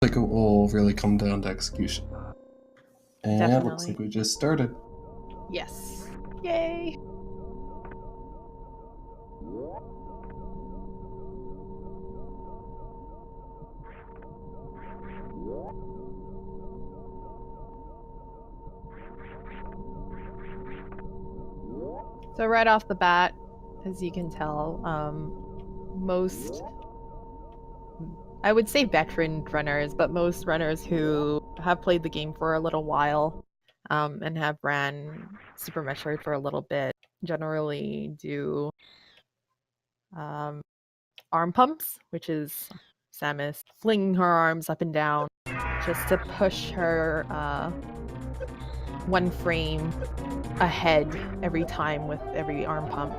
Like it will really come down to execution. And Definitely. looks like we just started. Yes. Yay! So right off the bat, as you can tell, most, I would say veteran runners, but most runners who have played the game for a little while and have ran Super Metroid for a little bit generally do arm pumps, which is Samus flinging her arms up and down just to push her one frame ahead every time with every arm pump.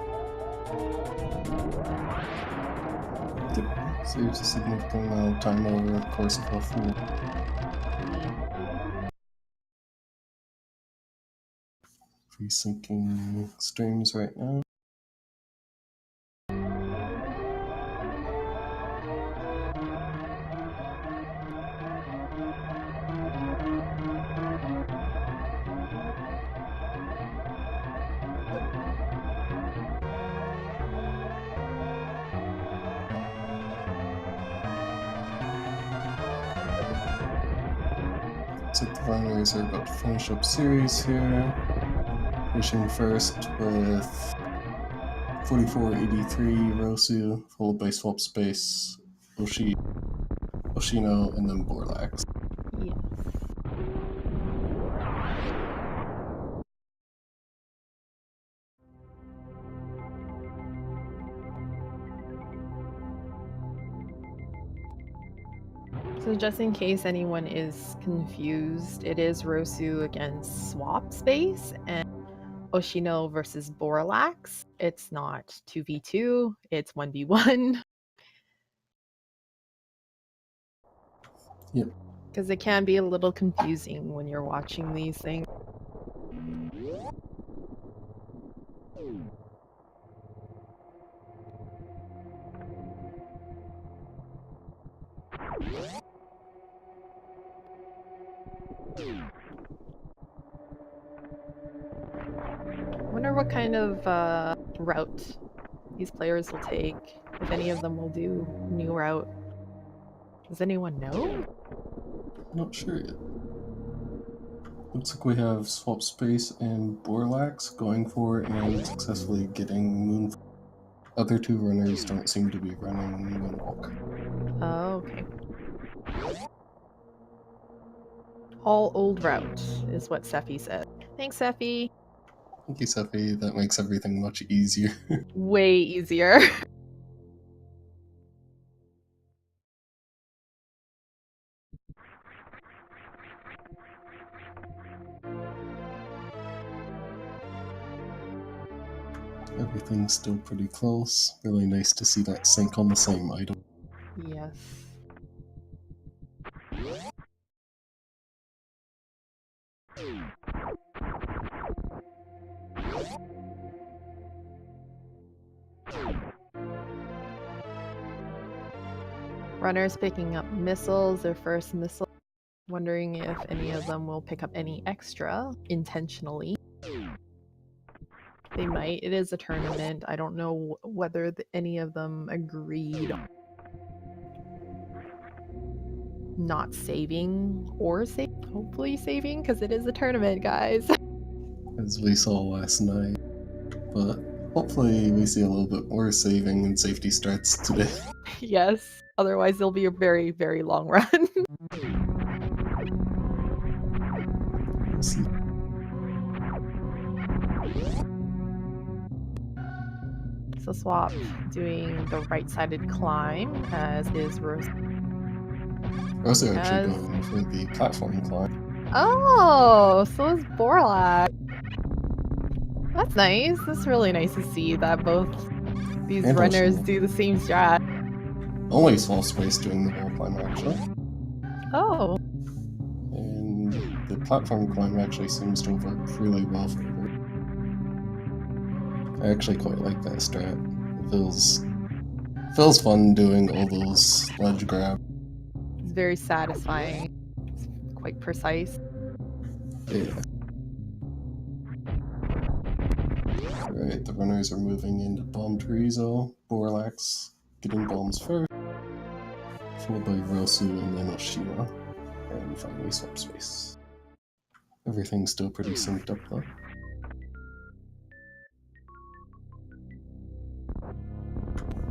Saves a significant amount of time over the course of a full. Resyncing streams right now. So the runners are about to finish up series here. Pushing first with 4483 Rossu, followed by Swap Space, Oshino, and then Borlax. Yes. So just in case anyone is confused, it is Rossu against Swap Space and Oshino versus Borlax. It's not 2v2, it's 1v1. Yep. Because it can be a little confusing when you're watching these things. Wonder what kind of route these players will take, if any of them will do new route. Does anyone know? Not sure yet. Looks like we have Swap Space and Borlax going for and successfully getting Moon. Other two runners don't seem to be running Moonwalk. Oh, okay. All old route is what Sephi said. Thanks, Sephi. Thank you, Sephi. That makes everything much easier. Way easier. Everything's still pretty close. Really nice to see that sync on the same item. Yes. Runners picking up missiles, their first missile. Wondering if any of them will pick up any extra intentionally. They might. It is a tournament. I don't know whether any of them agreed on not saving or hopefully saving, because it is a tournament, guys. As we saw last night. But hopefully we see a little bit more saving and safety strats today. Yes. Otherwise, it'll be a very, very long run. We'll see. So Swap doing the right-sided climb, as is Rose. We're also actually going for the platform climb. Oh, so is Borlax. That's nice. That's really nice to see that both these And runners Oshino. do the same strat. Only Small Space doing the wall climb, actually. Oh. And the platform climb actually seems to work really well for her. I actually quite like that strat. It feels fun doing all those ledge grabs. very satisfying. It's quite precise. Yeah. Alright, the runners are moving into Bomb Chorizo, Borlax getting bombs first, followed by Rossu and then Oshino, and finally Swap Space. Everything's still pretty synced up though.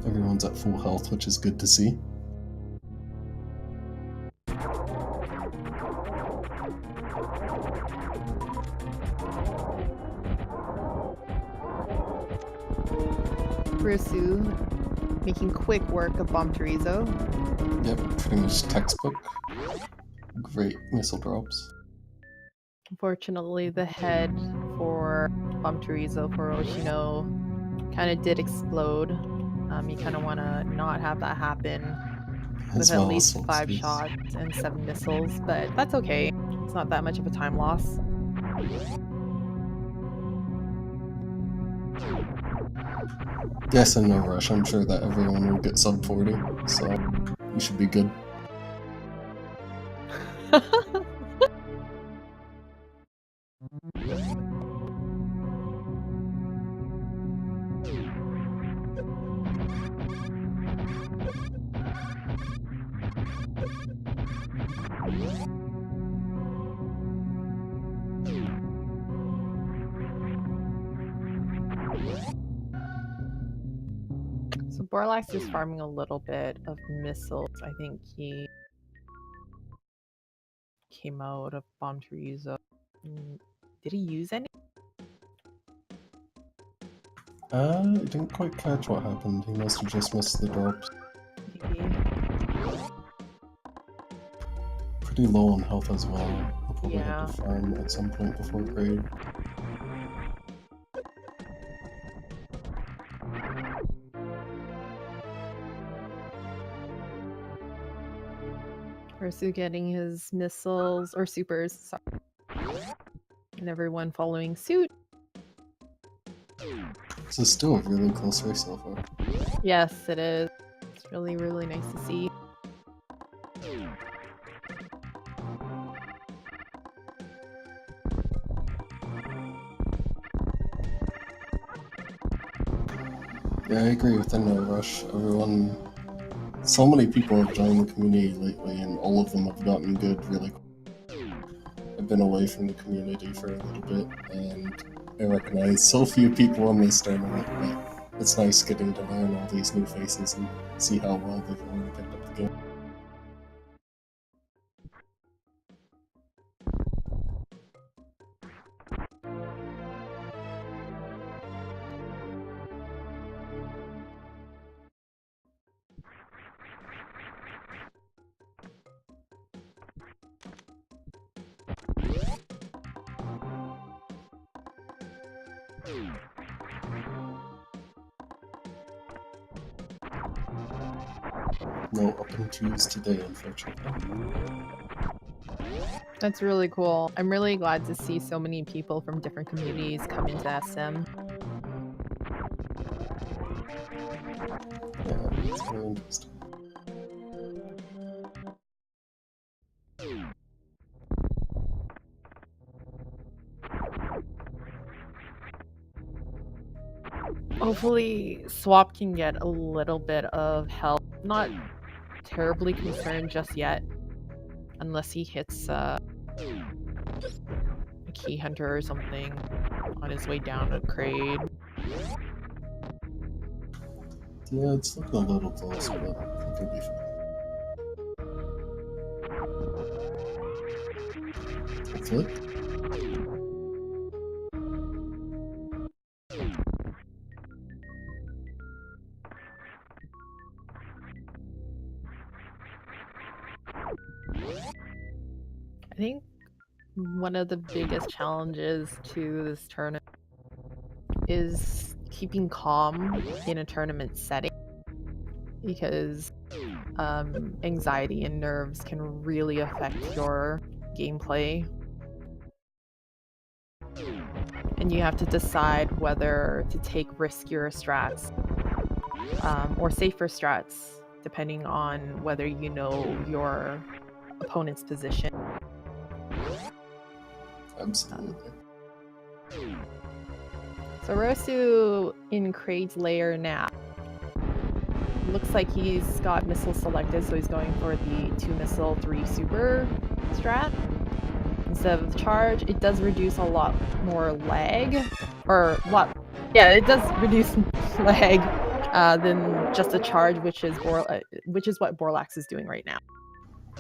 Everyone's at full health, which is good to see. Rossu making quick work of Bomb Chorizo. Yep, pretty much textbook. Great missile drops. Unfortunately, the head for Bomb Chorizo for Oshino kind of did explode. You kind of want to not have that happen As with at well as least Swap 5 Space. shots and 7 missiles, but that's okay. It's not that much of a time loss. Yes, and no rush. I'm sure that everyone will get sub 40, so you should be good. So Borlax is farming a little bit of missiles. I think he came out of Bomb Chorizo. Did he use any? I didn't quite catch what happened. He must have just missed the drops. Maybe. Pretty low on health as well. He'll probably Yeah. have to farm at some point before grade. Ursu getting his missiles or supers, sorry. And everyone following suit. This is still a really close race so far. Yes, it is. It's really, really nice to see. Yeah, I agree with the no rush. Everyone, so many people have joined the community lately, and all of them have gotten good really quick. I've been away from the community for a little bit, and I recognize so few people in this tournament, but it's nice getting to learn all these new faces and see how well they've already picked up the game. No up and twos today, unfortunately. That's really cool. I'm really glad to see so many people from different communities come into SM. Yeah, it's very interesting. Hopefully, Swap can get a little bit of help. Not terribly concerned just yet, unless he hits a key hunter or something on his way down to Crade. Yeah, it's looking a little close, but I think it'll be fine. Hopefully. I think one of the biggest challenges to this tournament is keeping calm in a tournament setting, because anxiety and nerves can really affect your gameplay. And you have to decide whether to take riskier strats or safer strats depending on whether you know your opponent's position. Absolutely. So Rossu in Kraid's lair now. Looks like he's got missile selected, so he's going for the 2 missile, 3 super strat. Instead of the charge, it does reduce a lot more lag. It does reduce lag than just a charge, which is what Borlax is doing right now.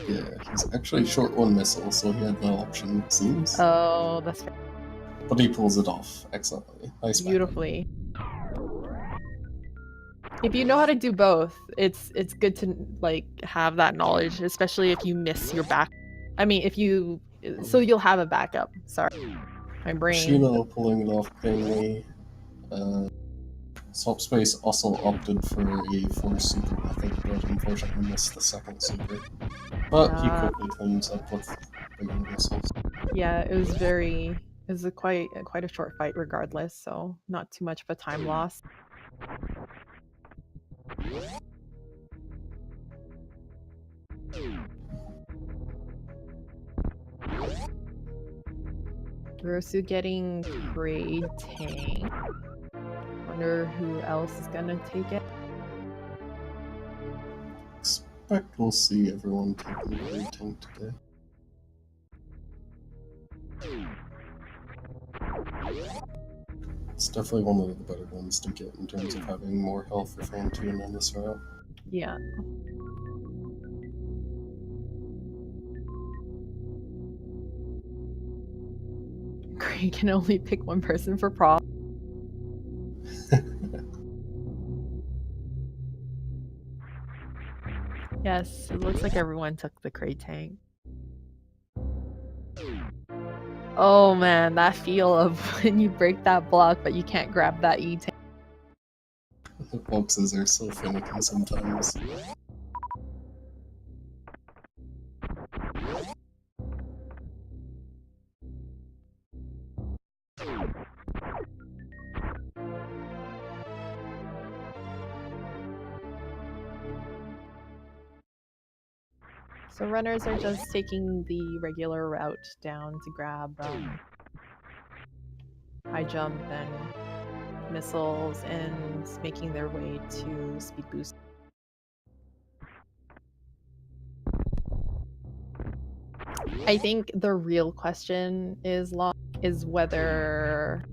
Yeah, he's actually short 1 missile, so he had no option, it seems. Oh, that's fair. But he pulls it off excellently. Nice Beautifully. If you know how to do both, it's good to like have that knowledge, especially if you miss your back. I mean, so you'll have a backup. Sorry, my brain. Oshino pulling it off cleanly. Swap Space also opted for a 4 super method, but unfortunately missed the 2nd super. But he quickly cleans up with bigger missiles. Yeah, it was quite a short fight regardless, so not too much of a time loss. Rossu getting Kraid tank. Wonder who else is gonna take it. Expect we'll see everyone taking the Kraid tank today. It's definitely one of the better ones to get in terms of having more health for Fantune in this route. Yeah. Kraid can only pick one person for prop. Yes, it looks like everyone took the Kraid tank. Oh man, that feel of when you break that block but you can't grab that E tank. The boxes are so finicky sometimes. So runners are just taking the regular route down to grab high jump and missiles and making their way to speed boost. I think the real question is whether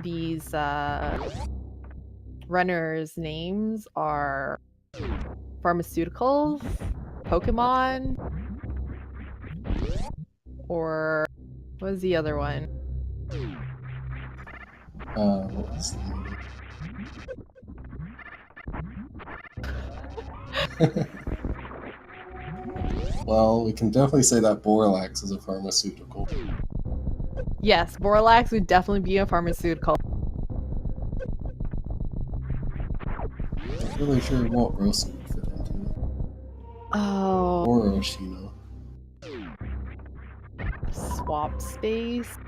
these runners' names are pharmaceuticals, Pokemon, or what was the other one? What was the Well, we can definitely say that Borlax is a pharmaceutical. Yes, Borlax would definitely be a pharmaceutical. Not really sure what Rossu would fit into. Oh. Or Oshino. Swap space?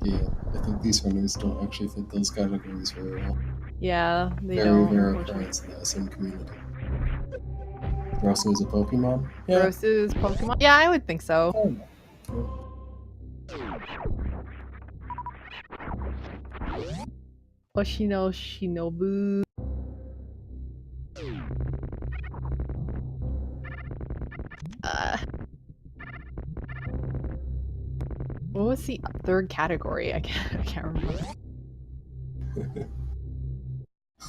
Yeah, I think these runners don't actually fit those categories very well. Yeah, they Very don't. rare occurrence in the SM community. Rossu is a Pokemon? Yeah. Rossu's Pokemon? Yeah, I would think so. Oshinoshinobuu. What was the 3rd category? I can't remember.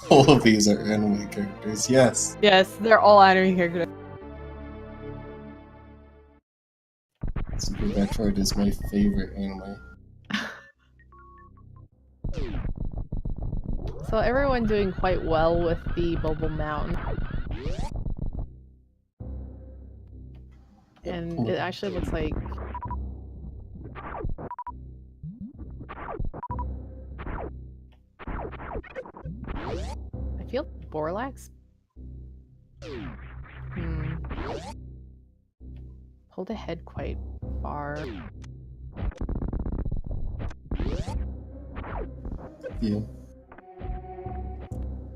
All of these are anime characters, yes. Yes, they're all anime characters. Super Metroid is my favorite anime. So everyone doing quite well with the Bubble Mountain. And it actually looks like I feel Borlax pulled ahead quite far. Yeah.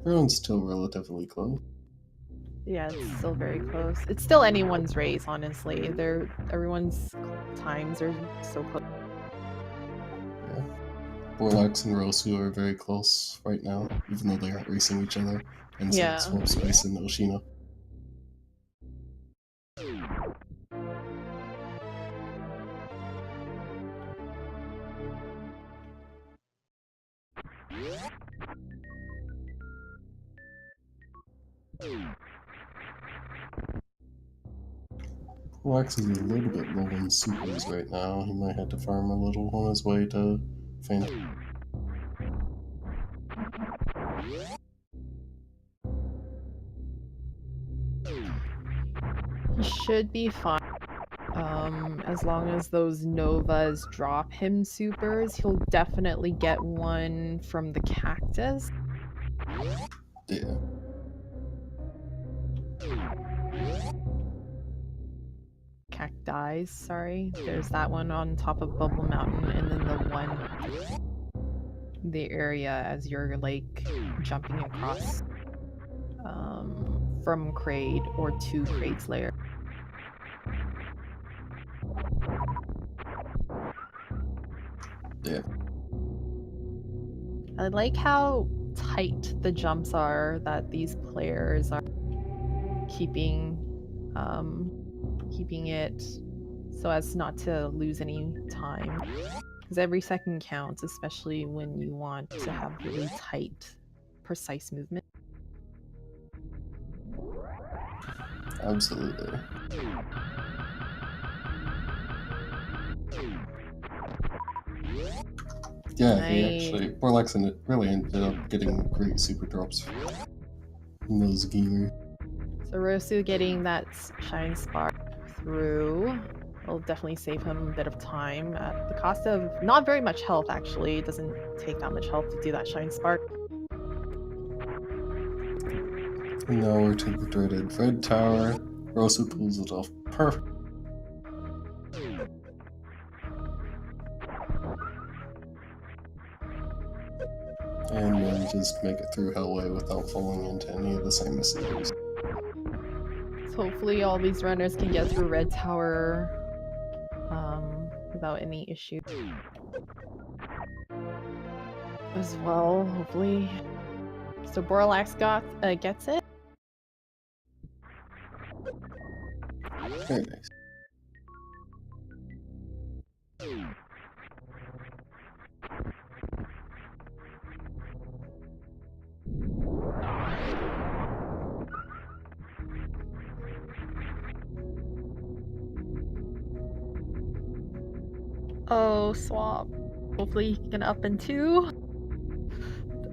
Everyone's still relatively close. Yeah, it's still very close. It's still anyone's race, honestly. Everyone's times are so close. Yeah. Borlax and Rossu are very close right now, even though they aren't racing each other. And so Yeah. is Swap Space and Oshino. Borlax is a little bit low on supers right now. He might have to farm a little on his way to Phantom. He should be fine. As long as those Novas drop him supers, he'll definitely get one from the cactus. Yeah. Cacti, sorry. There's that one on top of Bubble Mountain, and then the one the area as you're like jumping across from Kraid or to Kraid's lair. Yeah. I like how tight the jumps are that these players are keeping it so as not to lose any time. Because every second counts, especially when you want to have really tight, precise movement. Absolutely. Yeah, Borlax really ended up getting great super drops from those gamers. So Rosu getting that Shine Spark through will definitely save him a bit of time at the cost of not very much health, actually. It doesn't take that much health to do that Shine Spark. And now we're to the dreaded Red Tower. Rosu pulls it off perfect. And manages to make it through Hellway without falling into any of the same mistakes. So hopefully all these runners can get through Red Tower without any issue. As well, hopefully. So Borlax gets it. Very nice. Oh, Swap. Hopefully he can up in 2.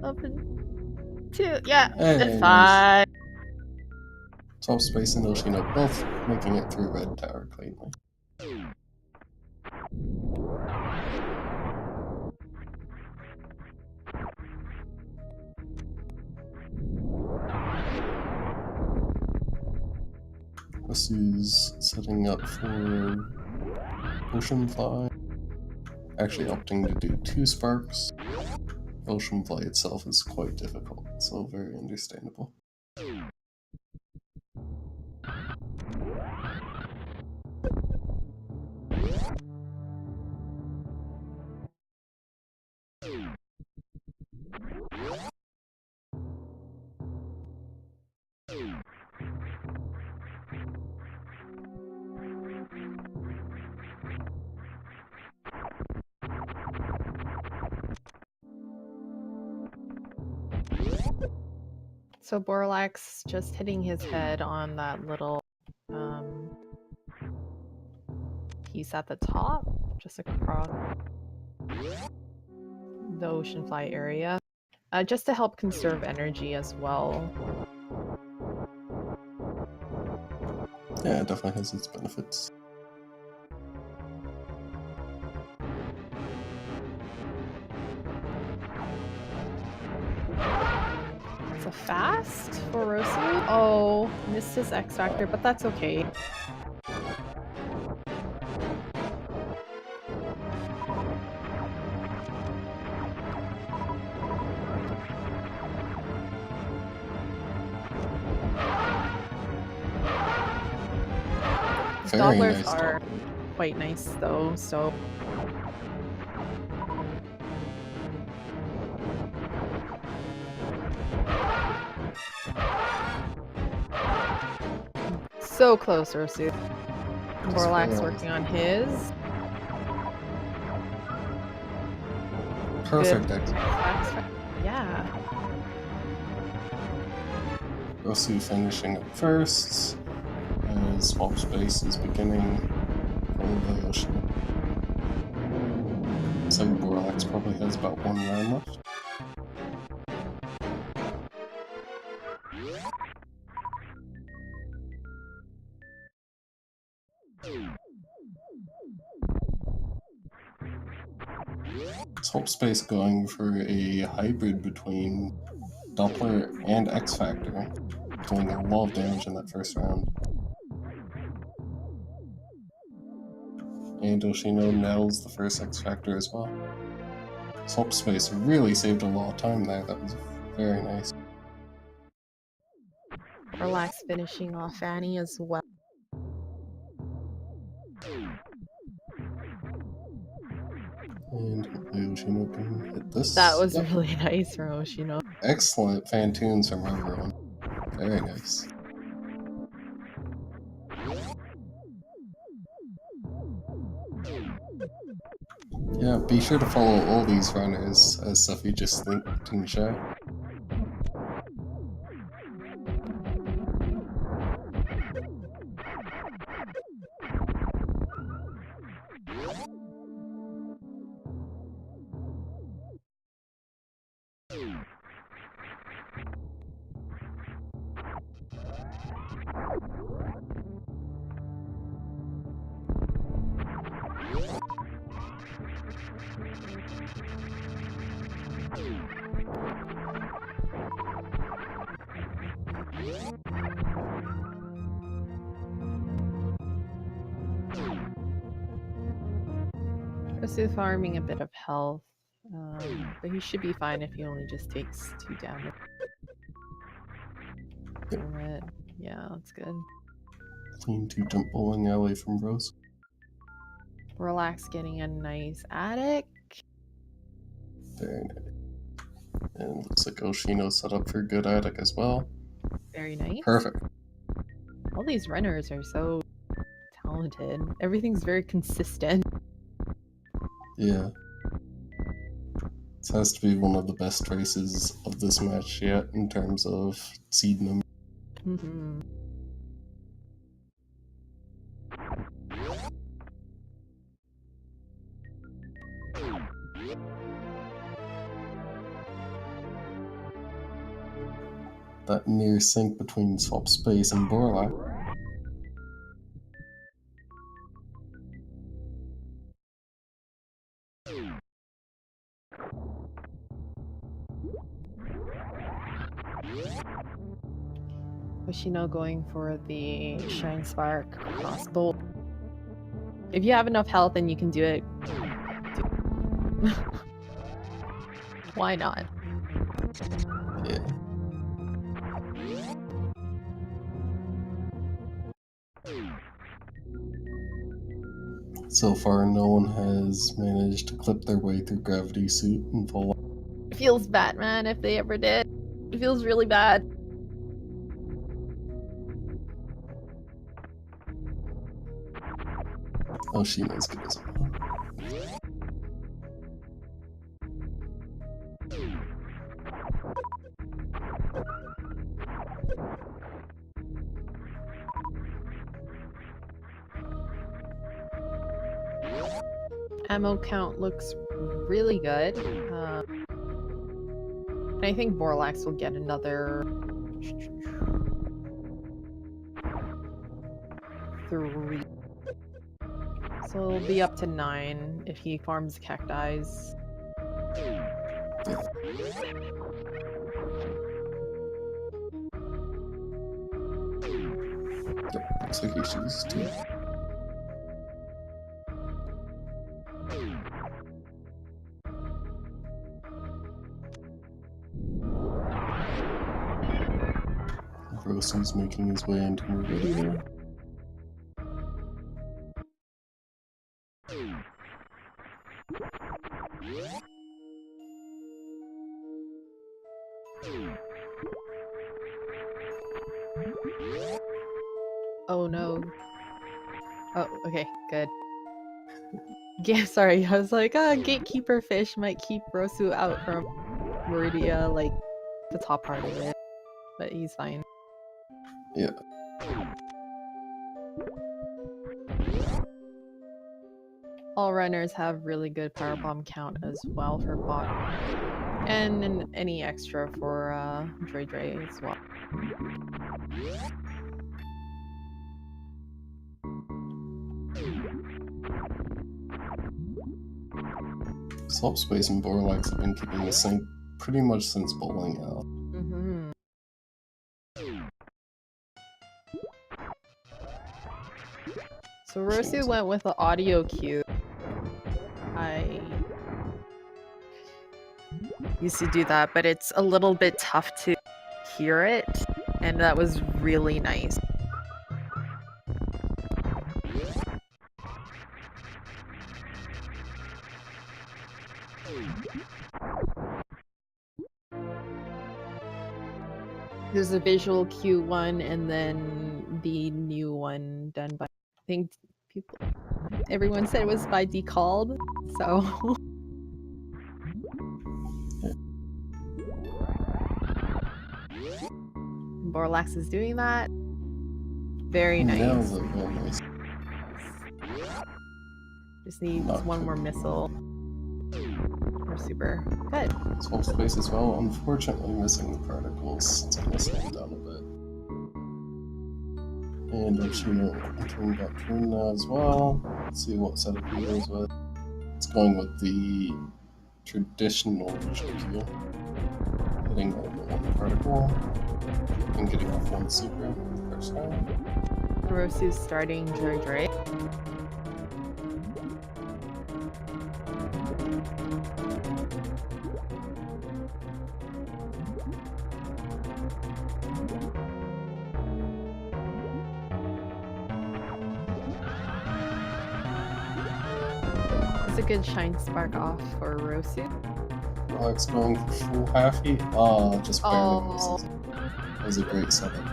Up in 2. Yeah, it's fine. Nice. Swap Space and Oshino both making it through Red Tower cleanly. Rosu's setting up for Ocean Fly. Actually opting to do 2 sparks. Ocean Fly itself is quite difficult, so very understandable. So Borlax just hitting his head on that little piece at the top, just across the Ocean Fly area, just to help conserve energy as well. Yeah, it definitely has its benefits. So fast for Rosu. Oh, missed his X Factor, but that's okay. Very Dawdlers nice are dog. quite nice though, so so close, Rossu. Borlax working on his. Perfect Good. exit. Yeah. Rossu finishing up first, as Swap Space is beginning, followed by Oshino. So Borlax probably has about 1 round left. Swap Space going for a hybrid between Doppler and X Factor, dealing a lot of damage in that first round. And Oshino nails the first X Factor as well. Swap Space really saved a lot of time there, that was very nice. Borlax finishing off Annie as well. And hopefully Oshino can hit this. That was really nice from Oshino. Excellent fan tunes from everyone. Very nice. Yeah, be sure to follow all these runners, as Suffy just didn't share. Rossu farming a bit of health, but he should be fine if he only just takes 2 damage. Yep. Yeah, that's good. Clean 2 jump bowling alley from Rose. Relax getting a nice attic. Very nice. And it looks like Oshino set up for a good attic as well. Very nice. Perfect. All these runners are so talented. Everything's very consistent. Yeah. This has to be one of the best races of this match yet in terms of seed number. Mm-hmm. That near sync between Swap Space and Borlax. Oshino going for the Shine Spark crossbow. If you have enough health and you can do it, why not? Yeah. So far, no one has managed to clip their way through Gravity Suit and fall. It feels bad, man, if they ever did. It feels really bad. Oh, she knows good as well. Ammo count looks really good. And I think Borlax will get another 3. So it'll be up to 9 if he farms cacti. Yeah. Yep, looks like he shoots too. Rossu's making his way into Meridian. Oh no. Oh, okay, good. Yeah, sorry, I was like, gatekeeper fish might keep Rosu out from Meridia, like, the top part of it. But he's fine. Yeah. All runners have really good power bomb count as well for bot. And any extra for Dre as well. Swap Space and Borlax have been keeping the same pretty much since bowling out. Mm-hmm. So Rosu went with the audio cue. I used to do that, but it's a little bit tough to hear it, and that was really nice. There's a visual cue one, and then the new one done by, I think everyone said it was by Decalled, so. Borlax is doing that. Very nice. Nails it, very nice. Just needs one more missile. We're super good. Swap Space as well, unfortunately missing the particles. It's gonna slow him down a bit. And Oshino entering that turn now as well. Let's see what setup he goes with. It's going with the traditional visual cue. Hitting over one particle and getting off one super first round. Rosu's starting Dre. It's a good shine spark off for Rosu. Borlax going for full halfy. Just barely misses. That was a great setup.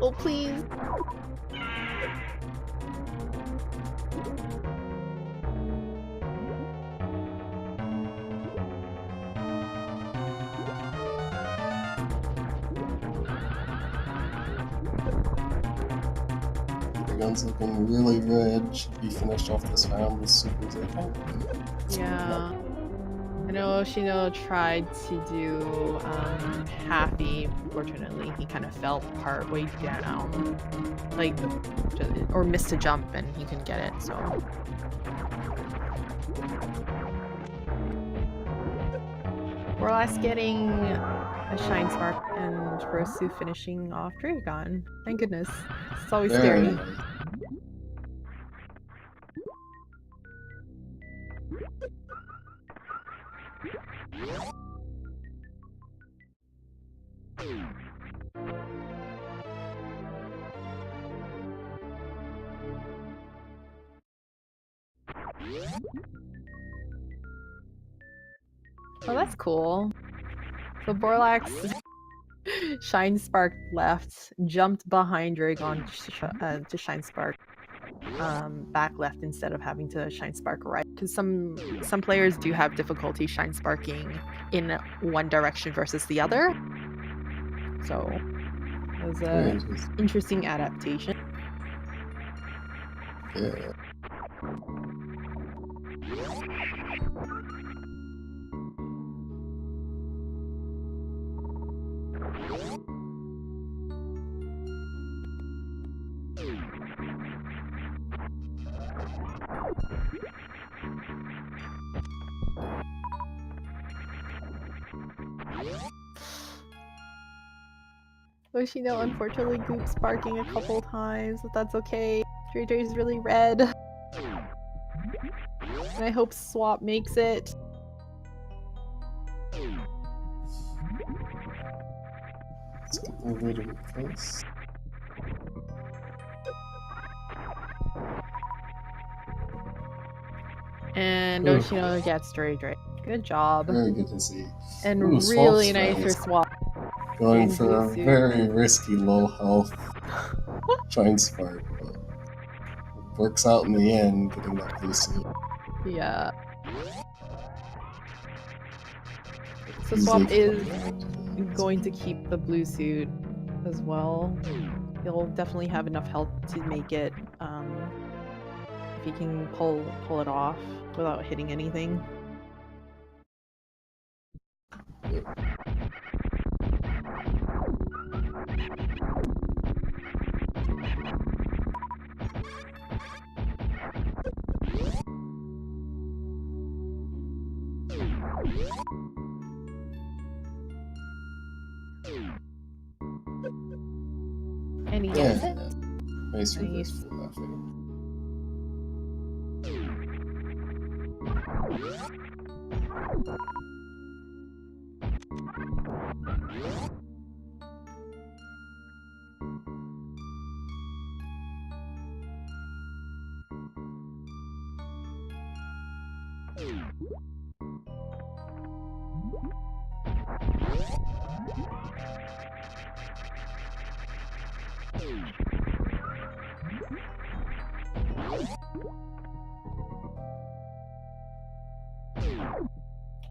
Oh, please. The gun's looking really red. Should be finished off this round with supers, I think. Yeah. I know Oshino tried to do halfy. Fortunately, he kind of fell part way down, like, or missed a jump, and he couldn't get it. So. Borlax getting a shine spark and Rosu finishing off Dragon. Thank goodness. It's always scary. Nice. Oh, that's cool. So Borlax Shine Spark left, jumped behind Dragon to Shine Spark back left instead of having to Shine Spark right. Because some players do have difficulty Shine Sparking in one direction versus the other. So it was a interesting adaptation. Yeah. Oshino unfortunately goop sparking a couple times, but that's okay. Dre's really red. And I hope Swap makes it. Let's get a little bit close. And Ooh. Oshino gets Dre. Good job. Very good to see. And Ooh, really Swap's nice for friends. Swap. Going in for blue a suit. very risky low health Shine Spark, but works out in the end, getting that blue suit. Yeah. So Easily Swap is covered. going to keep the blue suit as well. He'll definitely have enough health to make it if he can pull it off without hitting anything. Yep. And he gets it. Nice Nice. reversible laughing.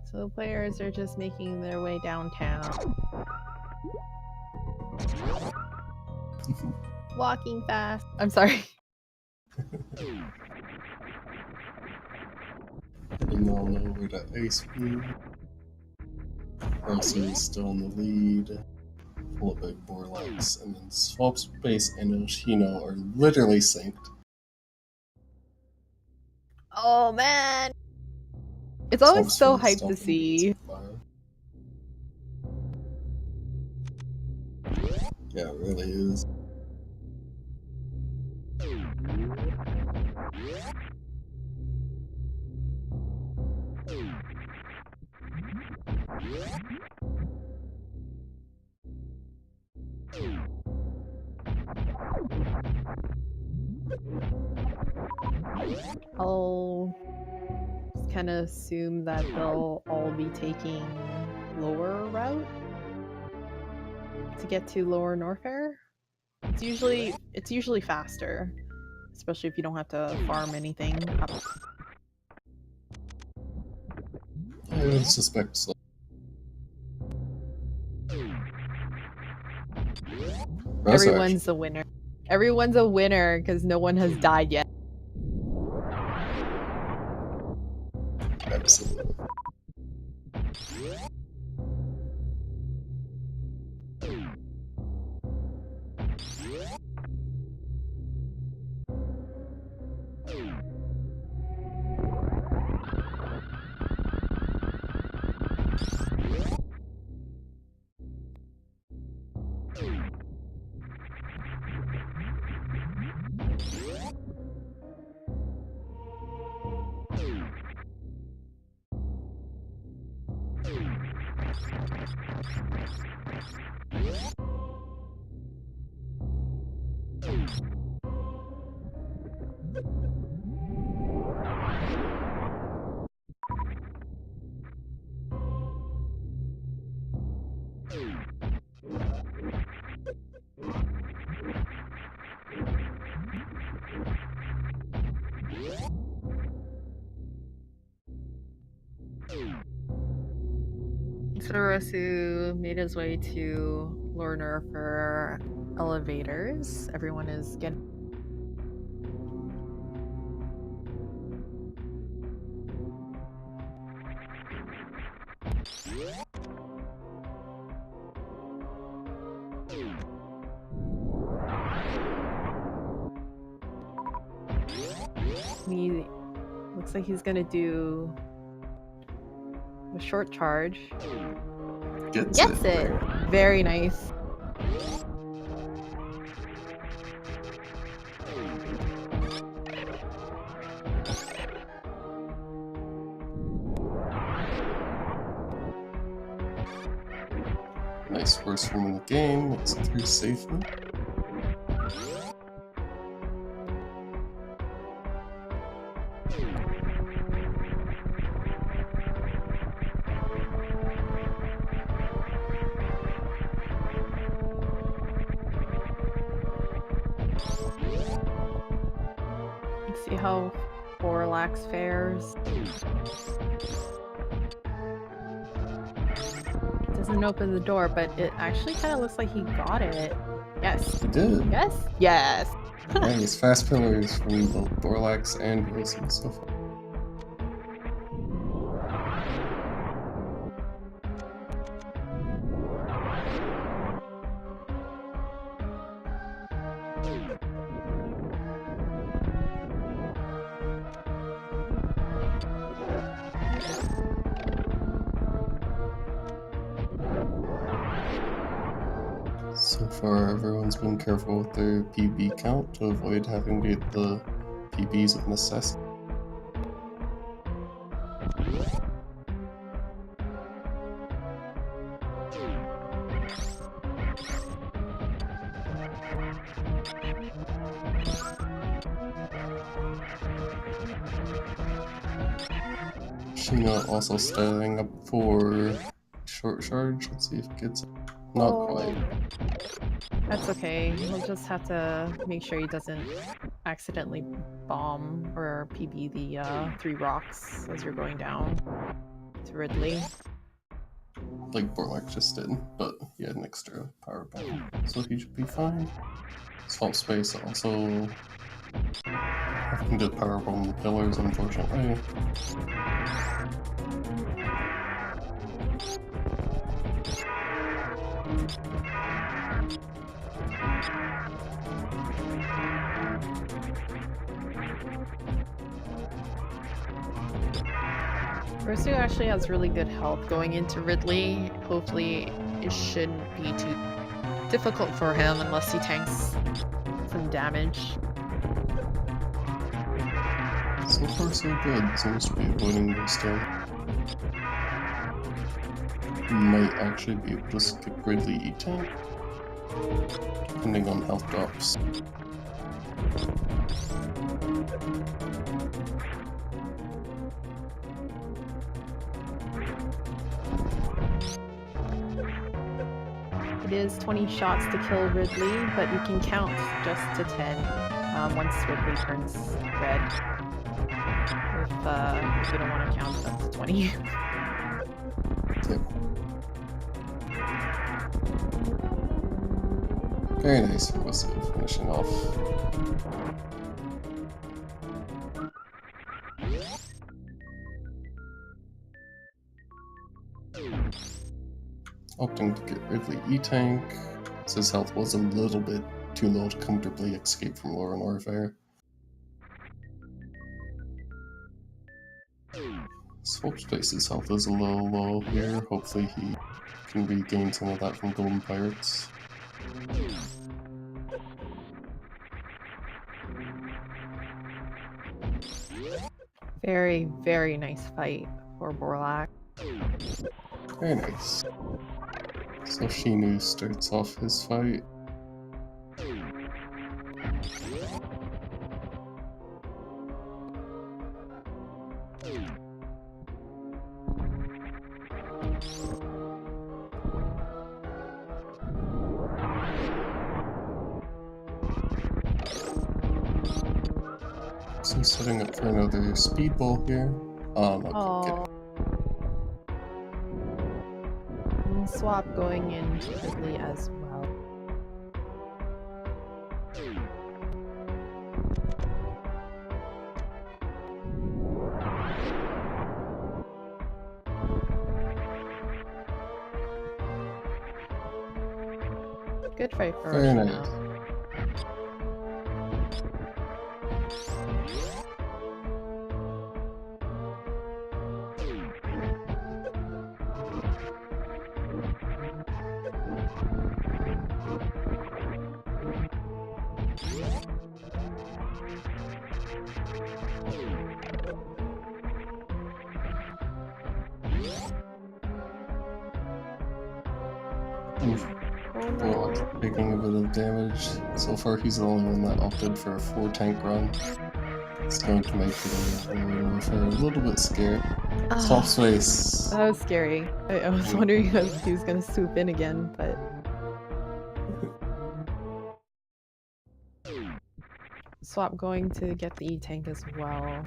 So the players are just making their way downtown. Walking fast. I'm sorry. Heading on over to Ice Beam. Rossu is still in the lead. Followed by Borlax, and then Swap Space and Oshino are literally synced. Oh man! It's always so Swap's hyped to see. Yeah, it really is. I'll just kind of assume that they'll all be taking lower route to get to Lower Norfair. It's usually faster, especially if you don't have to farm anything. I would suspect so. Everyone's a winner. Everyone's a winner because no one has died yet. Absolutely. Sorosu made his way to Lorner for elevators. Everyone is getting. He looks like he's gonna do a short charge. Gets it. Very nice. Nice, first room in the game, makes it through safely. Let's see how Borlax fares. Doesn't open the door, but it actually kind of looks like he got it. Yes. He did. Yes? Yes! Nice, fast pillars from both Borlax and rossu so far. So far, everyone's been careful with their PB count to avoid having to get the PBs of necessity. Sheena also standing up for short charge. Let's see if it gets it. Not quite. That's okay. We'll just have to make sure he doesn't accidentally bomb or PB the 3 rocks as you're going down to Ridley. Like Borlax just did, but he had an extra power bomb, so he should be fine. Swamp Space also having to power bomb the pillars, unfortunately. Rossu actually has really good health going into Ridley. Hopefully it shouldn't be too difficult for him unless he tanks some damage. So far so good, seems to be avoiding those damage. Might actually be able to skip Ridley E-Tank, depending on health drops. It is 20 shots to kill Ridley, but you can count just to 10 once Ridley turns red. If you don't want to count up to 20. Yep. Very nice, Rossu finishing off. Opting to get Ridley E-Tank, as his health was a little bit too low to comfortably escape from Lauren Warfare. Swap Space's health is a little low here, hopefully he can regain some of that from Golden Pirates. Very, very nice fight for Borlax. Very nice. So Shinu starts off his fight. So setting up for another speedball here. Oh. And swap going into Ridley as well. Good fight for Very Oshino. nice. Oof. Oh no. Borlax taking a bit of damage. So far, he's the only one that opted for a 4-tank run. It's going to make the warfare a little bit scary. Swap space. That was scary. I was wondering if he was gonna swoop in again, but... Swap going to get the E-tank as well.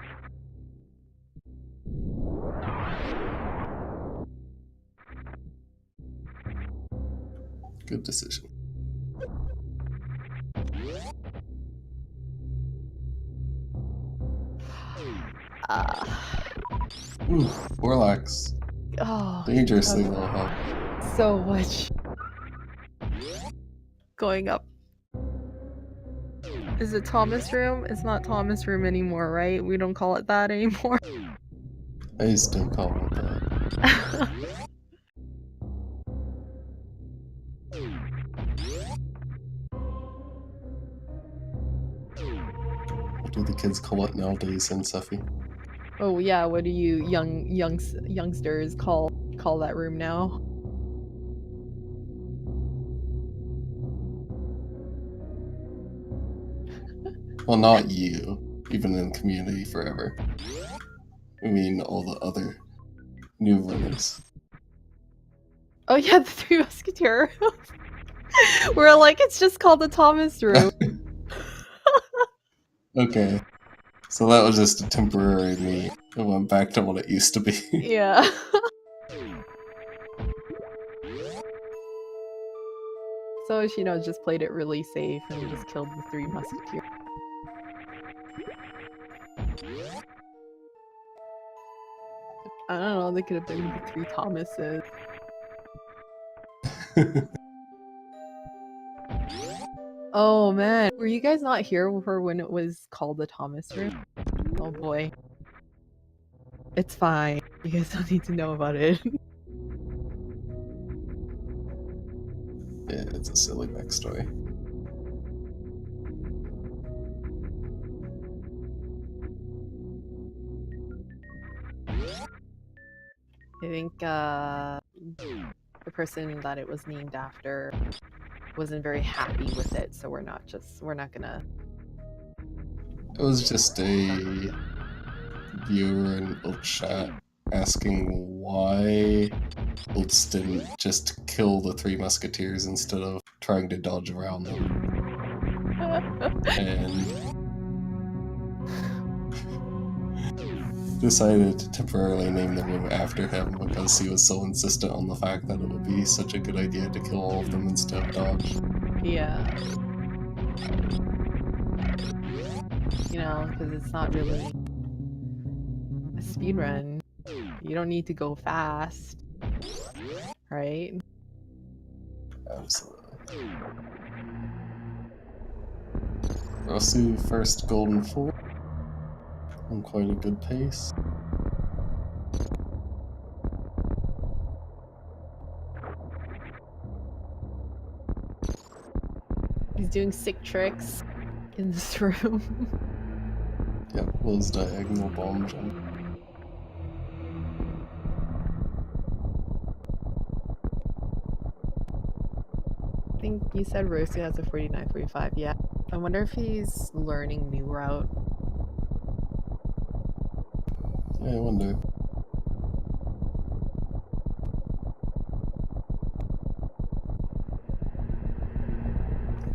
Good decision. Ooh, Borlax. Oh, Dangerously low health. so much going up. Is it Thomas room? It's not Thomas room anymore, right? We don't call it that anymore. I still call it that. What do the kids call it nowadays in Seffi? Oh yeah, what do you youngsters call that room now? Well, not you. Even in community forever. I mean, all the other new runners. Oh yeah, the Three Musketeers. We're like, it's just called the Thomas room. Okay. So that was just a temporary me. It went back to what it used to be. Yeah. So Oshino just played it really safe and just killed the Three Musketeers. I don't know, they could have been the Three Thomases. Oh man, were you guys not here for when it was called the Thomas room? Oh boy. It's fine. You guys don't need to know about it. Yeah, it's a silly backstory. I think the person that it was named after wasn't very happy with it, so we're not gonna... It was just a viewer in Oat chat asking why Oats didn't just kill the Three Musketeers instead of trying to dodge around them. And decided to temporarily name the room after him because he was so insistent on the fact that it would be such a good idea to kill all of them instead of dodge. Yeah. You know, because it's not really a speedrun. You don't need to go fast. Right? Absolutely. Rossu first golden 4. On quite a good pace. He's doing sick tricks in this room. Yep, was diagonal bomb jump. I think you said Rossi has a 49-45, yeah. I wonder if he's learning new route. Yeah, I wonder.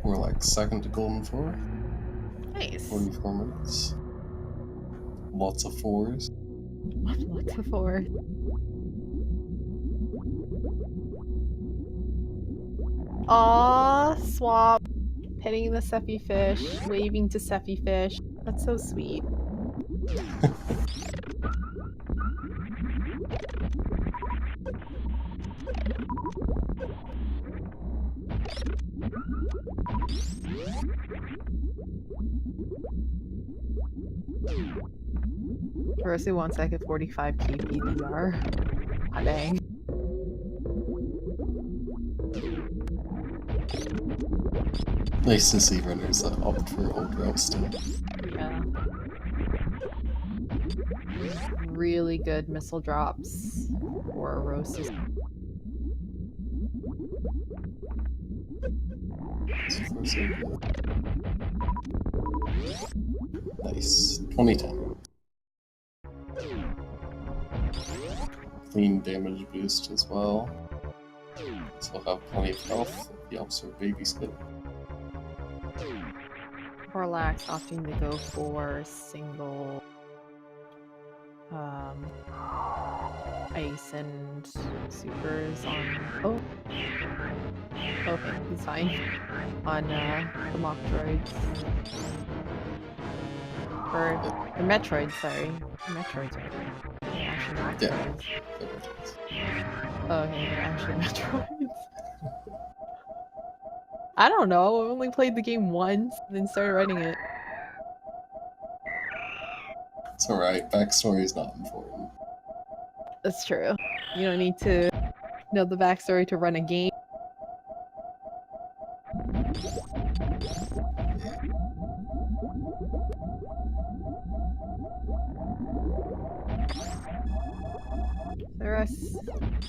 We're like second to golden 4. Nice. 44 minutes. Lots of 4s. Lots of 4. Aww, swap. Petting the Seppi fish, waving to Seppi fish. That's so sweet. Rossi wants like a 45 KPDR. Ah, dang. Nice to see runners that opt for old route still. Yeah. Really good missile drops for Rossi. So nice. 2010. Clean damage boost as well. So he'll have plenty of health if he helps her baby skip. Borlax opting to go for single ice and supers on. Oh, okay, he's fine. On the mock droids. Or the Metroid, sorry. Metroids right there. They're actually mock droids. Oh, okay, they're actually Metroids. I don't know, I only played the game once, then started writing it. It's alright, backstory is not important. That's true. You don't need to know the backstory to run a game. The rest,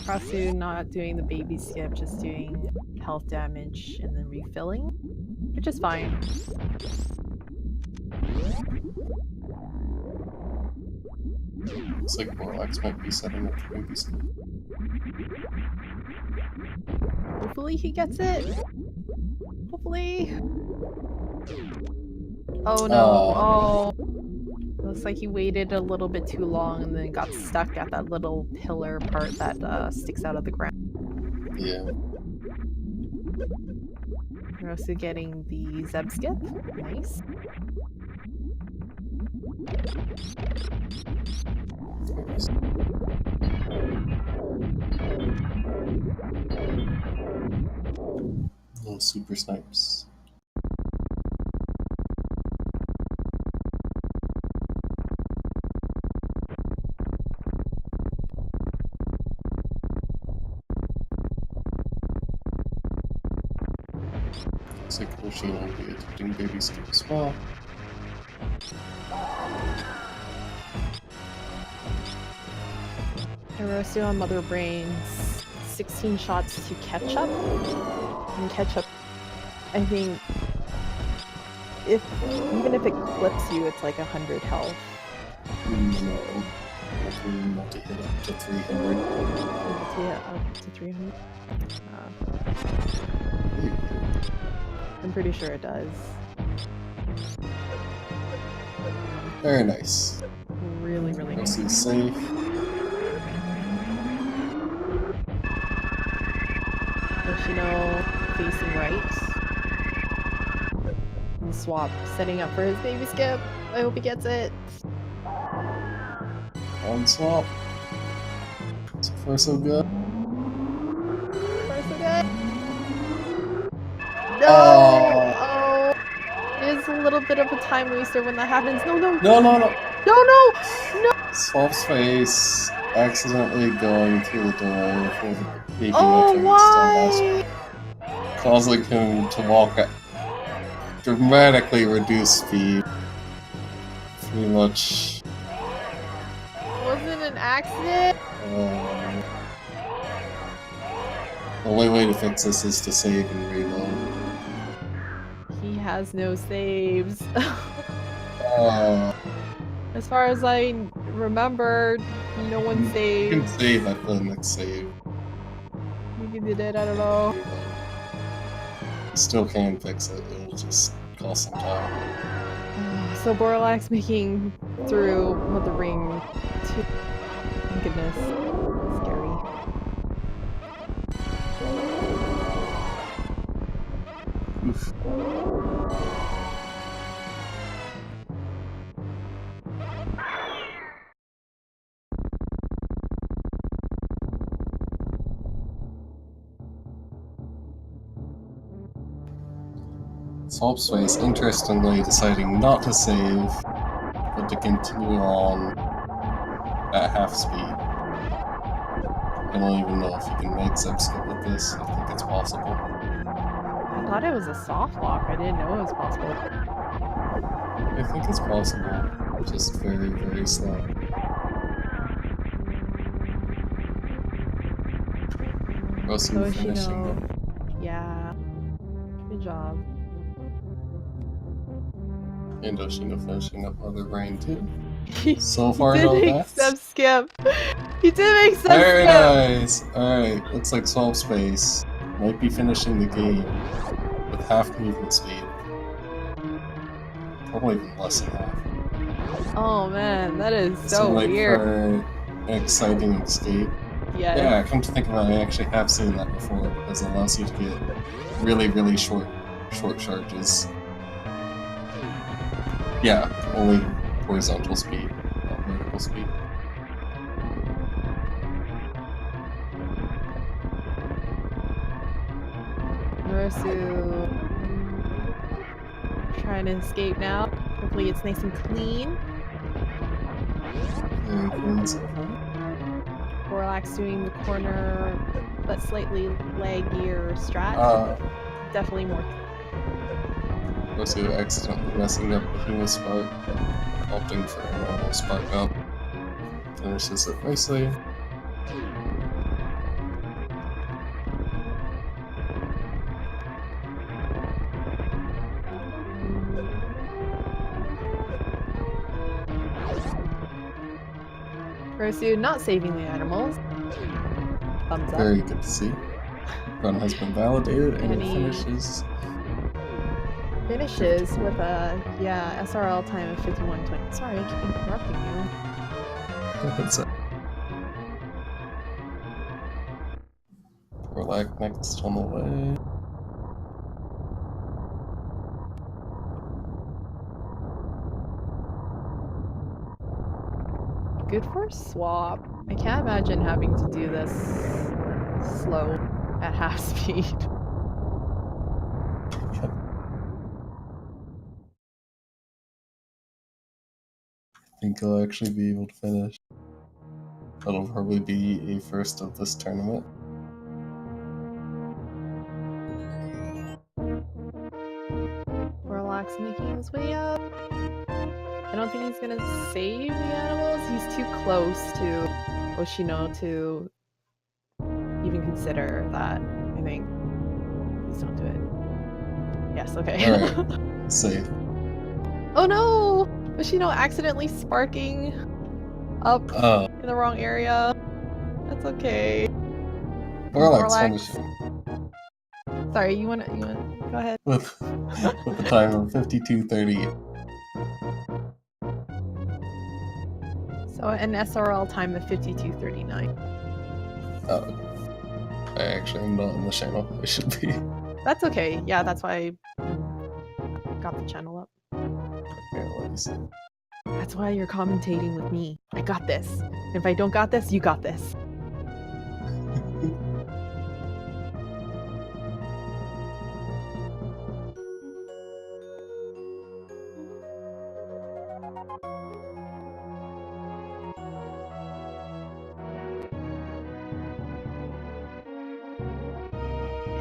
Rossu not doing the baby skip, just doing health damage and then refilling, which is fine. Looks like Borlax might be setting up for baby skip. Hopefully he gets it. Hopefully. Oh no, oh. Looks like he waited a little bit too long and then got stuck at that little pillar part that sticks out of the ground. Yeah. We're also getting the Zeb skip. Nice. Little super snipes. Looks like Oshino will be attempting baby skip as well. Rossu on Mother Brains, 16 shots to catch up. And catch up, I think, even if it clips you, it's like 100 health. No. Multi-hit up to 300. Yeah, up to 300. I'm pretty sure it does. Very nice. Really, really nice. Rossu's safe. Oshino facing right. And Swap setting up for his baby skip. I hope he gets it. On swap. So far so good. Far so good. No! Oh! It is a little bit of a time waster when that happens. No, no! No, no, no! No, no! No! Swap's face accidentally going through the door before the baby Oh, Metroid why? causing him to walk at dramatically reduced speed. Pretty much. Was it an accident? The only way to fix this is to save and reload. He has no saves. Uh, As far as I remember, no one you saved. can save at the next save. Maybe they did, I don't know. You still can fix it, it'll just cost some time. So Borlax making through with the ring. Thank goodness. Scary. Oof. Swap's face, interestingly, deciding not to save, but to continue on at half speed. I don't even know if you can make Zeb skip with this. I think it's possible. I thought it was a soft lock. I didn't know it was possible. I think it's possible. Just very, very slow. Rossu finishing Oshino. Yeah. Good job. And Oshino finishing up Mother Brain too. He So far, did no make deaths. Seb skip. He did make Seb Very skip. nice. Alright, looks like Swamp Space might be finishing the game with half movement speed. Probably even less than half. Oh man, that is This so will make weird. for an exciting escape. Yes. Yeah, come to think of it, I actually have seen that before because it allows you to get really, really short charges. Yeah, only horizontal speed, not vertical speed. Rossu trying to escape now. Hopefully it's nice and clean. Very clean so far. Borlax doing the corner, but slightly laggier strat. Definitely more. Rossu accidentally messing up Behemoth Spark, opting for a normal Spark up. Finishes it nicely. Rossu not saving the animals. Thumbs up. Very good to see. Run has been validated and And it he finishes with a SRL time of 51:20. Sorry, I keep interrupting you. That's it. Borlax next on the way. Good for swap. I can't imagine having to do this slow at half speed. I think he'll actually be able to finish. That'll probably be a first of this tournament. Borlax making his way up. I don't think he's gonna save the animals. He's too close to Oshino to even consider that, I think. Please don't do it. Yes, okay. Alright, safe. Oh no! Oshino accidentally sparking up in the wrong area. That's okay. Borlax finishing. Sorry, you wanna go ahead. With a time of 52:38. So an SRL time of 52:39. Oh. I actually am not on the channel. I should be. That's okay. Yeah, that's why I got the channel up. Okay, let me see. That's why you're commentating with me. I got this. And if I don't got this, you got this.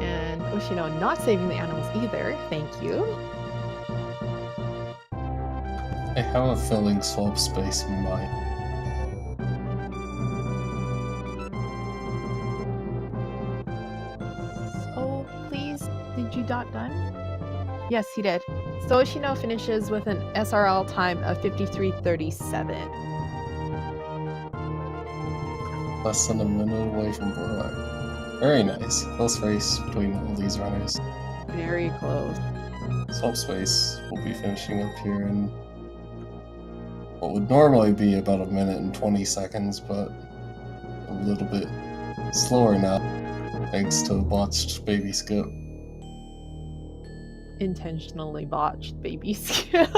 And Oshino not saving the animals either. Thank you. I have a feeling Swamp Space might. Oh, please. Did you dot done? Yes, he did. So Oshino finishes with an SRL time of 53:37. Less than a minute away from Borlax. Very nice. Close race between all these runners. Very close. Swamp Space will be finishing up here in what would normally be about a minute and 20 seconds, but a little bit slower now, thanks to a botched baby skip. Intentionally botched baby skip.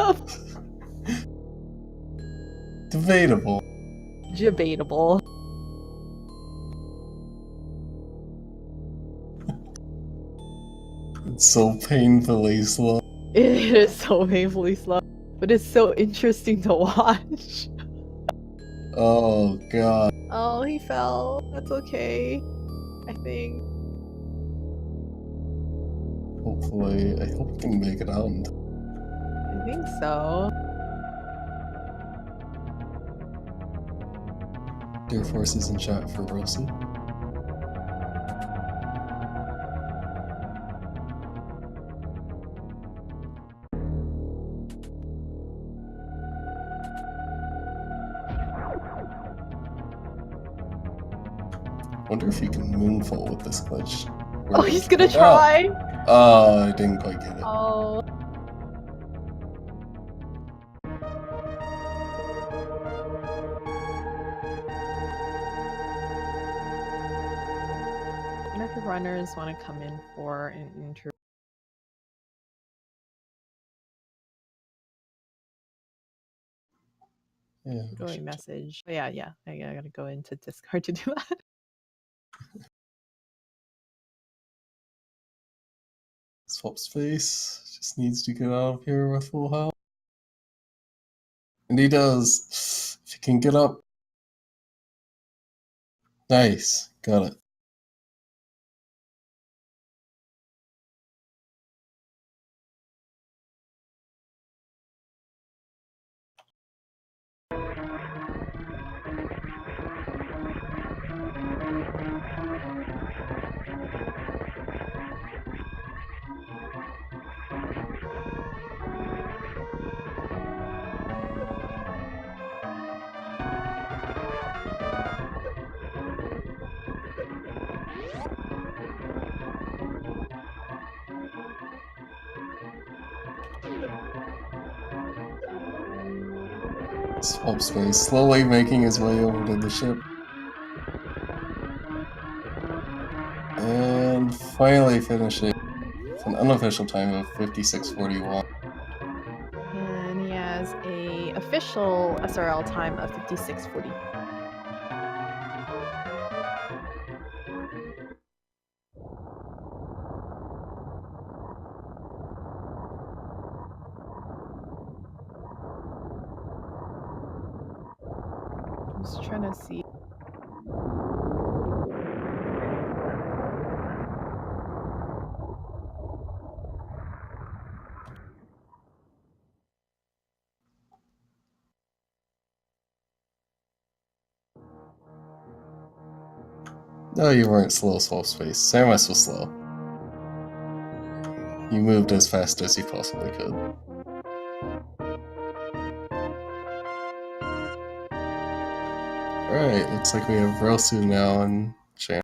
Debatable. Debatable. It's so painfully slow. It is so painfully slow, but it's so interesting to watch. Oh god. Oh, he fell. That's okay, I think. Hopefully, I hope we can make it out. I think so. Air Forces in chat for Rossu. Wonder if you can moonfall with this glitch. Oh, he's gonna try! Oh, I didn't quite get it. Oh. I wonder if the runners want to come in for an interview. Yeah. Going message. But yeah. I gotta go into Discord to do that. Swap space. Just needs to get out of here with full health. And he does. If he can get up. Nice. Got it. Swap space. Slowly making his way over to the ship. And finally finishing with an unofficial time of 56:41. And he has a official SRL time of 56:40. I'm just trying to see. No, you weren't slow, Swap space. Samus was slow. You moved as fast as you possibly could. Alright, looks like we have Rossu now and Shan.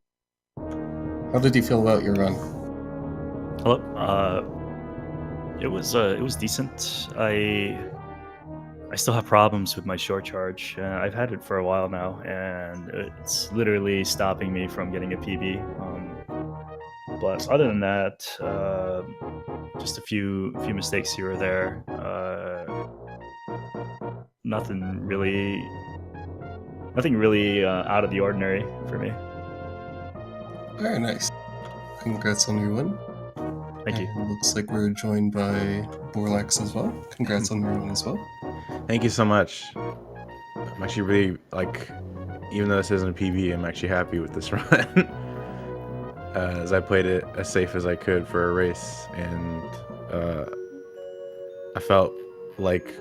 How did you feel about your run? Hello. It was decent. I still have problems with my short charge. I've had it for a while now, and it's literally stopping me from getting a PB. But other than that, just a few mistakes here or there. Nothing really out of the ordinary for me. Very nice. Congrats on your win. Thank you. And looks like we're joined by Borlax as well. Congrats on your win as well. Thank you so much. I'm actually really, even though this isn't a PB, I'm actually happy with this run. As I played it as safe as I could for a race, and I felt like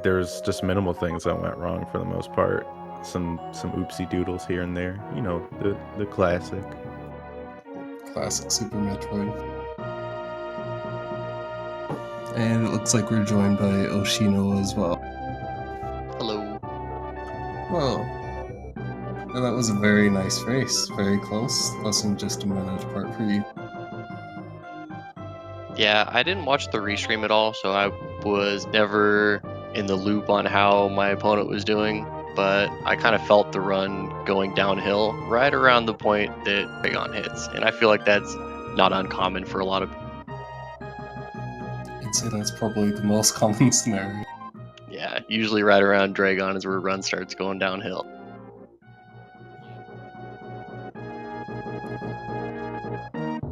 there's just minimal things that went wrong for the most part. Some oopsie doodles here and there. You know, the classic. Classic Super Metroid. And it looks like we're joined by Oshino as well. Hello. Well, that was a very nice race. Very close. Less than just a minute apart for you. Yeah, I didn't watch the restream at all, so I was never in the loop on how my opponent was doing, but I kind of felt the run going downhill right around the point that Dragon hits, and I feel like that's not uncommon for a lot of people. I'd say that's probably the most common scenario. Yeah, usually right around Dragon is where run starts going downhill.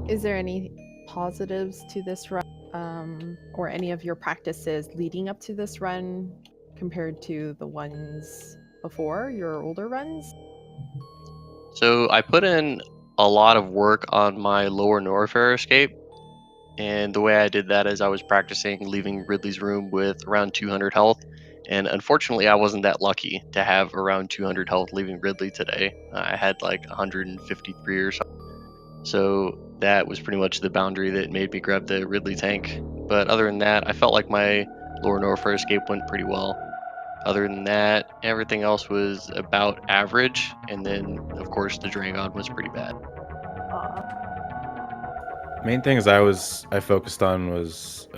Is there any positives to this run, or any of your practices leading up to this run compared to the ones before, your older runs? So I put in a lot of work on my lower Norfair escape, and the way I did that is I was practicing leaving Ridley's room with around 200 health, and unfortunately I wasn't that lucky to have around 200 health leaving Ridley today. I had like 153 or something. So that was pretty much the boundary that made me grab the Ridley tank. But other than that, I felt like my lower Norfair escape went pretty well. Other than that, everything else was about average, and then of course the Dragon was pretty bad. Main things I focused on was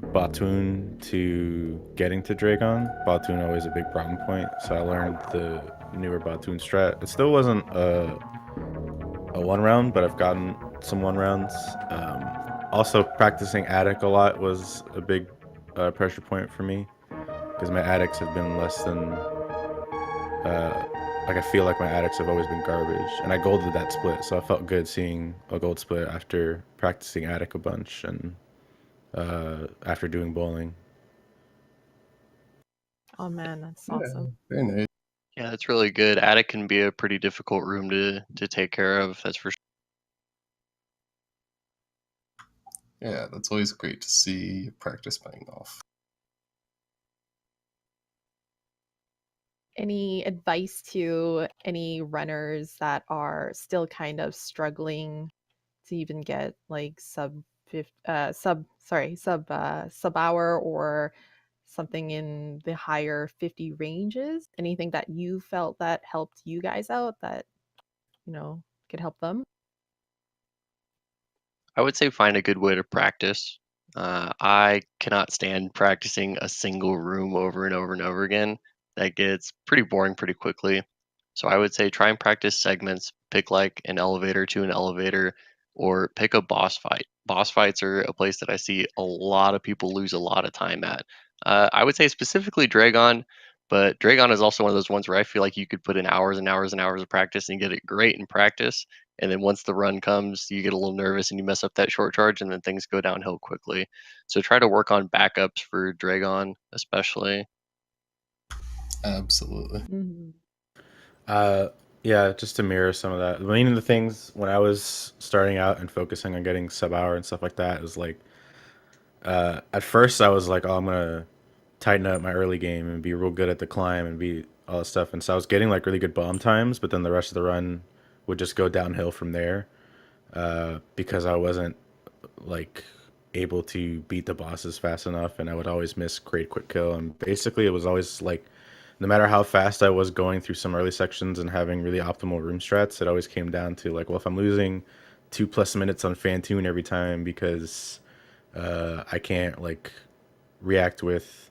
Batoon to getting to Dragon. Batoon always a big problem point, so I learned the newer Batoon strat. It still wasn't a one round, but I've gotten some one rounds. Also, practicing attic a lot was a big pressure point for me because my attics have been less than like I feel like my attics have always been garbage, and I golded that split, so I felt good seeing a gold split after practicing attic a bunch and after doing bowling. Oh man, that's Yeah, awesome. very nice. Yeah, that's really good. Attic can be a pretty difficult room to take care of. That's for sure. Yeah, that's always great to see practice paying off. Any advice to any runners that are still kind of struggling to even get like sub hour or something in the higher 50 ranges? Anything that you felt that helped you guys out that could help them? I would say find a good way to practice. I cannot stand practicing a single room over and over and over again. That gets pretty boring pretty quickly. So I would say try and practice segments. Pick like an elevator to an elevator, or pick a boss fight. Boss fights are a place that I see a lot of people lose a lot of time at. I would say specifically Dragon, but Dragon is also one of those ones where I feel like you could put in hours and hours and hours of practice and get it great in practice, and then once the run comes, you get a little nervous and you mess up that short charge, and then things go downhill quickly. So try to work on backups for Dragon, especially. Absolutely. Mhm. Yeah, just to mirror some of that. Main of the things when I was starting out and focusing on getting sub hour and stuff like that is like, at first I was like, oh, I'm gonna tighten up my early game and be real good at the climb and be all that stuff. And so I was getting like really good bomb times, but then the rest of the run would just go downhill from there because I wasn't like able to beat the bosses fast enough, and I would always miss great quick kill. And basically, it was always like, no matter how fast I was going through some early sections and having really optimal room strats, it always came down to like, well, if I'm losing 2+ minutes on Fantoon every time because I can't like react with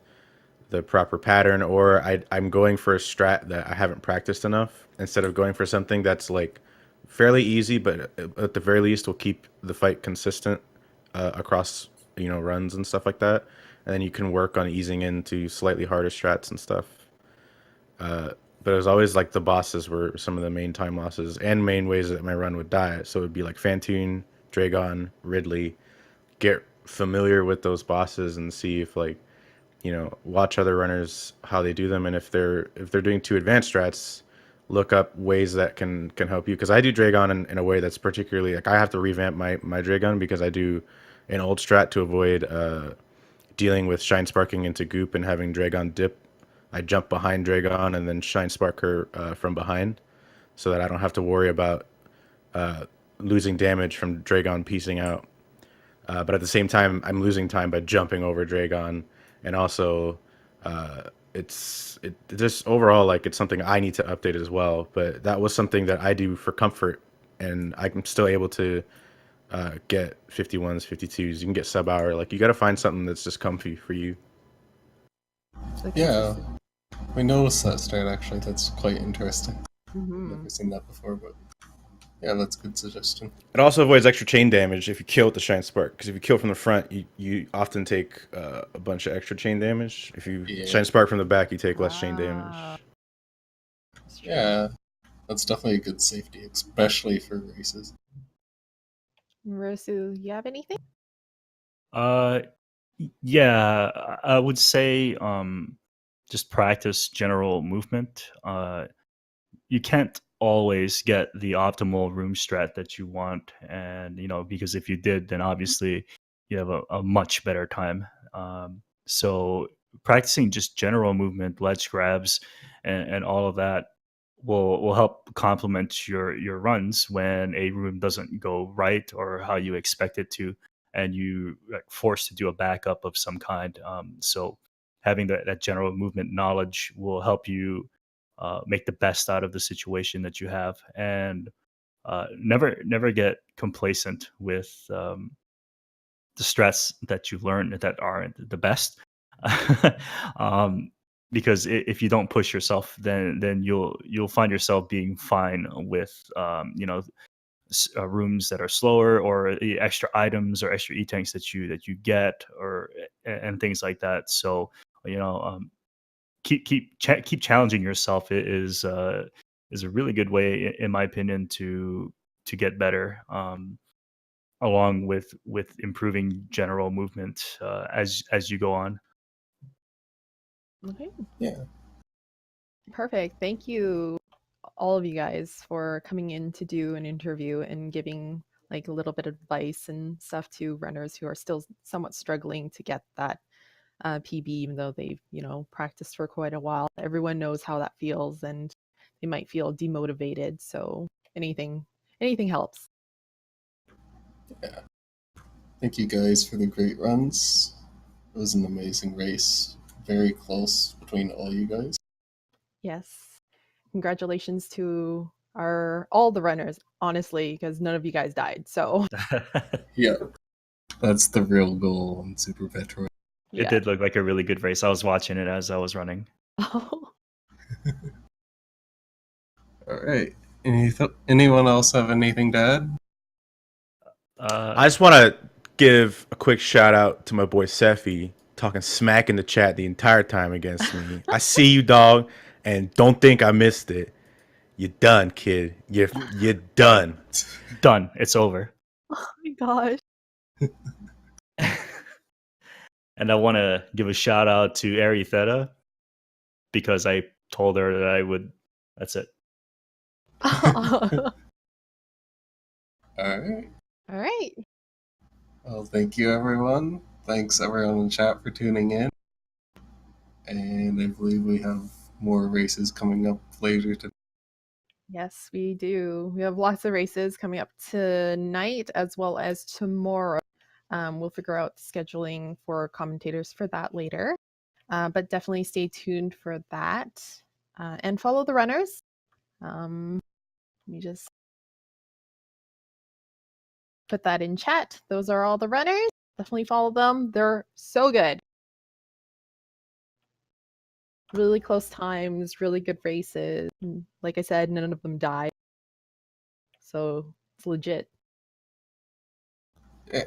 the proper pattern, or I'm going for a strat that I haven't practiced enough instead of going for something that's like fairly easy, but at the very least will keep the fight consistent across runs and stuff like that. And then you can work on easing into slightly harder strats and stuff. But it was always like the bosses were some of the main time losses and main ways that my run would die. So it would be like Fantoon, Dragon, Ridley. Get familiar with those bosses and see if like watch other runners how they do them, and if they're doing too advanced strats, look up ways that can help you. Because I do Dragon in a way that's particularly like I have to revamp my Dragon because I do an old strat to avoid dealing with Shine Sparking into Goop and having Dragon dip. I jump behind Dragon and then Shine Spark her from behind, so that I don't have to worry about losing damage from Dragon piecing out. But at the same time, I'm losing time by jumping over Dragon, and also it just overall like it's something I need to update as well. But that was something that I do for comfort, and I'm still able to get 51s, 52s. You can get sub hour. Like you got to find something that's just comfy for you. So Yeah, consistent. we noticed that strat actually. That's quite interesting. Mhm. Never seen that before, but yeah, that's a good suggestion. It also avoids extra chain damage if you kill with the Shine Spark. Because if you kill from the front, you often take a bunch of extra chain damage. If you Yeah. Shine Spark from the back, you take less chain Ah, damage. that's true. Yeah, that's definitely a good safety, especially for races. Rosu, you have anything? Yeah, I would say just practice general movement. You can't always get the optimal room strat that you want, and because if you did, then obviously you have a much better time. So practicing just general movement, ledge grabs, and all of that will help complement your runs when a room doesn't go right or how you expect it to, and you forced to do a backup of some kind. So having that general movement knowledge will help you make the best out of the situation that you have, and never get complacent with the stress that you learn that aren't the best. um, because if you don't push yourself, then you'll find yourself being fine with rooms that are slower, or the extra items or extra e-tanks that you get, or and things like that. So you know keep challenging yourself is a really good way, in my opinion, to get better, along with improving general movement as you go on. Okay. Yeah. Perfect. Thank you, all of you guys, for coming in to do an interview and giving like a little bit of advice and stuff to runners who are still somewhat struggling to get that PB, even though they've practiced for quite a while. Everyone knows how that feels, and they might feel demotivated. So anything helps. Yeah. Thank you guys for the great runs. It was an amazing race. Very close between all you guys. Yes. Congratulations to all the runners, honestly, because none of you guys died. So Yeah. That's the real goal in Super Metroid. It yeah. did look like a really good race. I was watching it as I was running. Alright. Anyone else have anything to add? I just want to give a quick shout out to my boy Sephi, talking smack in the chat the entire time against me. I see you, dog, and don't think I missed it. You're done, kid. You're done. Done. It's over. Oh my gosh. And I want to give a shout out to Ari Theta, because I told her that I would. That's it. Alright. All right. Well, thank you, everyone. Thanks, everyone in chat, for tuning in. And I believe we have more races coming up later today. Yes, we do. We have lots of races coming up tonight as well as tomorrow. We'll figure out scheduling for commentators for that later. But definitely stay tuned for that. And follow the runners. Let me just put that in chat. Those are all the runners. Definitely follow them. They're so good. Really close times, really good races. Like I said, none of them died. So it's legit. Yeah.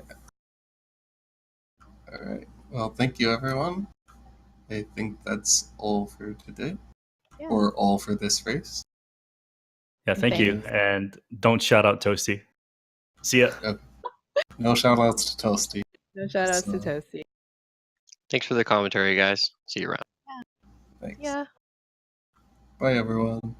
Alright. Well, thank you, everyone. I think that's all for today. Yeah. Or all for this race. Yeah, thank you. Thanks. And don't shout out Toasty. See ya. Okay. No shout outs to Toasty. No shout outs to So- Toasty. Thanks for the commentary, guys. See you around. Thanks. Yeah. Bye, everyone.